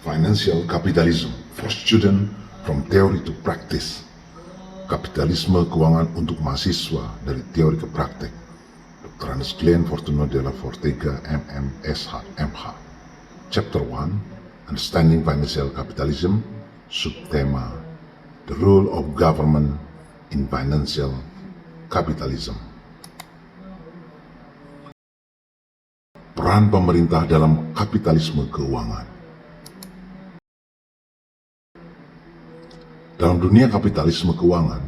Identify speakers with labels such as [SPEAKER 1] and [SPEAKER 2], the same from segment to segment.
[SPEAKER 1] Financial Capitalism for Student from Theory to Practice. Kapitalisme keuangan untuk mahasiswa dari teori ke praktek. Dr. Andes Glenn Fortuno de la Fortega, MM, SH, MH. Chapter 1, Understanding Financial Capitalism. Subtema, The Role of Government in Financial Capitalism. Peran pemerintah dalam kapitalisme keuangan. Dalam dunia kapitalisme keuangan,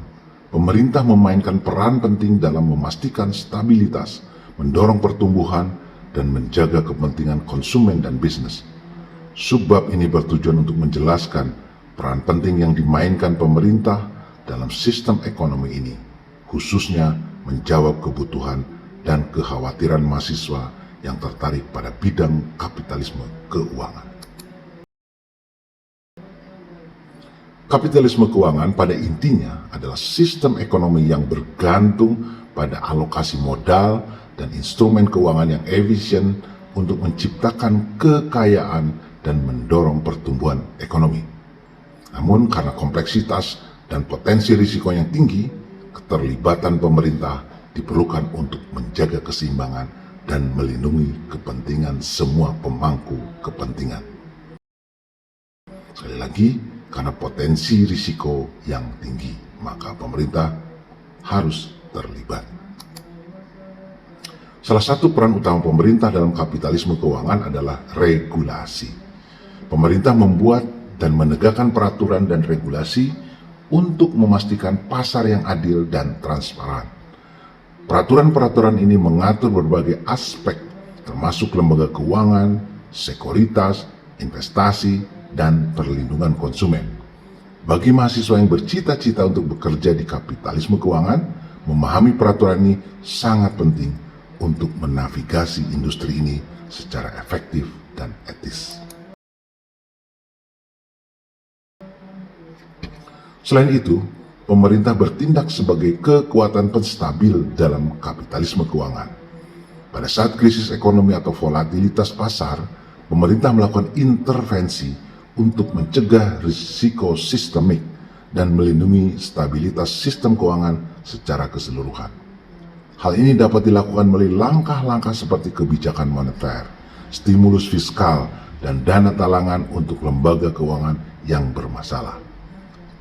[SPEAKER 1] pemerintah memainkan peran penting dalam memastikan stabilitas, mendorong pertumbuhan, dan menjaga kepentingan konsumen dan bisnis. Subbab ini bertujuan untuk menjelaskan peran penting yang dimainkan pemerintah dalam sistem ekonomi ini, khususnya menjawab kebutuhan dan kekhawatiran mahasiswa yang tertarik pada bidang kapitalisme keuangan. Kapitalisme keuangan pada intinya adalah sistem ekonomi yang bergantung pada alokasi modal dan instrumen keuangan yang efisien untuk menciptakan kekayaan dan mendorong pertumbuhan ekonomi. Namun karena kompleksitas dan potensi risiko yang tinggi, keterlibatan pemerintah diperlukan untuk menjaga keseimbangan dan melindungi kepentingan semua pemangku kepentingan. Sekali lagi, karena potensi risiko yang tinggi, maka pemerintah harus terlibat. Salah satu peran utama pemerintah dalam kapitalisme keuangan adalah regulasi. Pemerintah membuat dan menegakkan peraturan dan regulasi untuk memastikan pasar yang adil dan transparan. Peraturan-peraturan ini mengatur berbagai aspek, termasuk lembaga keuangan, sekuritas, investasi, dan perlindungan konsumen. Bagi mahasiswa yang bercita-cita untuk bekerja di kapitalisme keuangan, memahami peraturan ini sangat penting untuk menavigasi industri ini secara efektif dan etis. Selain itu, pemerintah bertindak sebagai kekuatan penstabil dalam kapitalisme keuangan. Pada saat krisis ekonomi atau volatilitas pasar, pemerintah melakukan intervensi untuk mencegah risiko sistemik dan melindungi stabilitas sistem keuangan secara keseluruhan. Hal ini dapat dilakukan melalui langkah-langkah seperti kebijakan moneter, stimulus fiskal, dan dana talangan untuk lembaga keuangan yang bermasalah.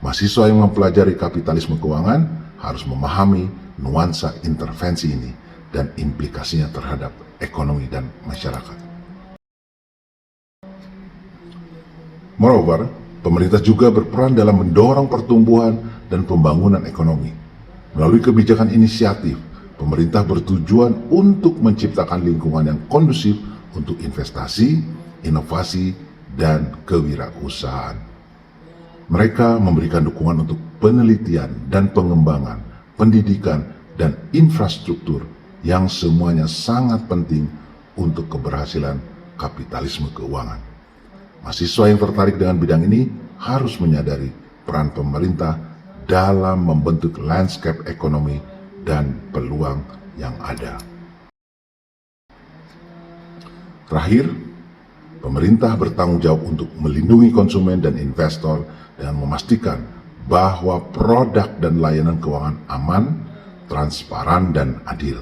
[SPEAKER 1] Mahasiswa yang mempelajari kapitalisme keuangan harus memahami nuansa intervensi ini dan implikasinya terhadap ekonomi dan masyarakat. Moreover, pemerintah juga berperan dalam mendorong pertumbuhan dan pembangunan ekonomi. Melalui kebijakan inisiatif, pemerintah bertujuan untuk menciptakan lingkungan yang kondusif untuk investasi, inovasi, dan kewirausahaan. Mereka memberikan dukungan untuk penelitian dan pengembangan, pendidikan, dan infrastruktur yang semuanya sangat penting untuk keberhasilan kapitalisme keuangan. Mahasiswa yang tertarik dengan bidang ini harus menyadari peran pemerintah dalam membentuk landscape ekonomi dan peluang yang ada. Terakhir, pemerintah bertanggung jawab untuk melindungi konsumen dan investor dengan memastikan bahwa produk dan layanan keuangan aman, transparan, dan adil.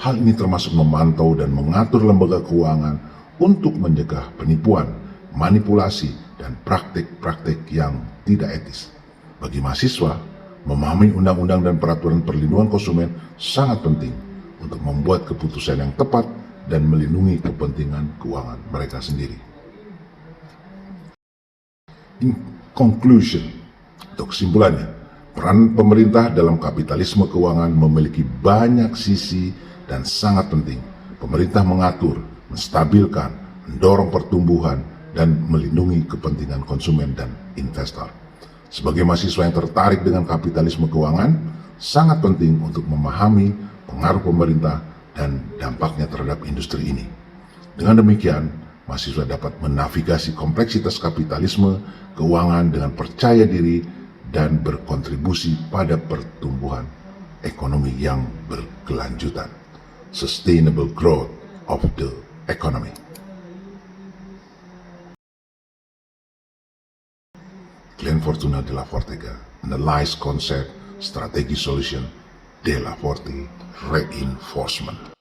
[SPEAKER 1] Hal ini termasuk memantau dan mengatur lembaga keuangan untuk mencegah penipuan, manipulasi, dan praktik-praktik yang tidak etis. Bagi mahasiswa, memahami undang-undang dan peraturan perlindungan konsumen sangat penting untuk membuat keputusan yang tepat dan melindungi kepentingan keuangan mereka sendiri. In conclusion, untuk kesimpulannya, peran pemerintah dalam kapitalisme keuangan memiliki banyak sisi dan sangat penting. Pemerintah mengatur, menstabilkan, mendorong pertumbuhan, dan melindungi kepentingan konsumen dan investor. Sebagai mahasiswa yang tertarik dengan kapitalisme keuangan, sangat penting untuk memahami pengaruh pemerintah dan dampaknya terhadap industri ini. Dengan demikian, mahasiswa dapat menavigasi kompleksitas kapitalisme keuangan dengan percaya diri dan berkontribusi pada pertumbuhan ekonomi yang berkelanjutan. Sustainable growth of the economy. Glenn Fortuna de la Fortega, Analyze Concept, Strategy Solution, de la Forte Reinforcement.